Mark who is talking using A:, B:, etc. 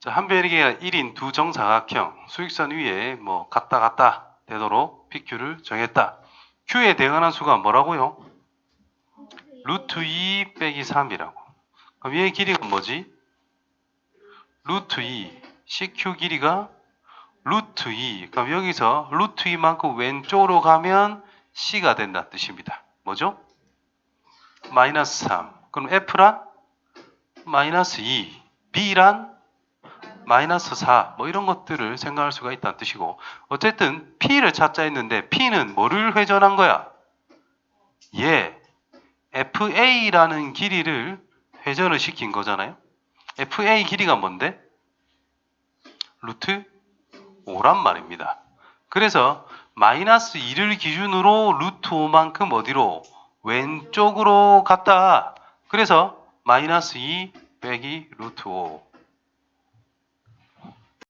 A: 자, 한 변이계가 1인 두 정사각형 수직선 위에 뭐 갔다 되도록 PQ를 정했다. Q에 대응하는 수가 뭐라고요? 루트 2 빼기 3이라고. 그럼 얘의 길이가 뭐지? 루트 2. CQ 길이가 루트 2. 그럼 여기서 루트 2만큼 왼쪽으로 가면 C가 된다는 뜻입니다. 뭐죠? 마이너스 3. 그럼 F란? 마이너스 2. B란? 마이너스 4. 뭐 이런 것들을 생각할 수가 있다는 뜻이고, 어쨌든 P를 찾자 했는데 P는 뭐를 회전한 거야? FA라는 길이를 회전을 시킨 거잖아요. FA 길이가 뭔데? 루트 5란 말입니다. 그래서 마이너스 2를 기준으로 루트 5만큼 어디로? 왼쪽으로 갔다. 그래서 마이너스 2 빼기 루트 5.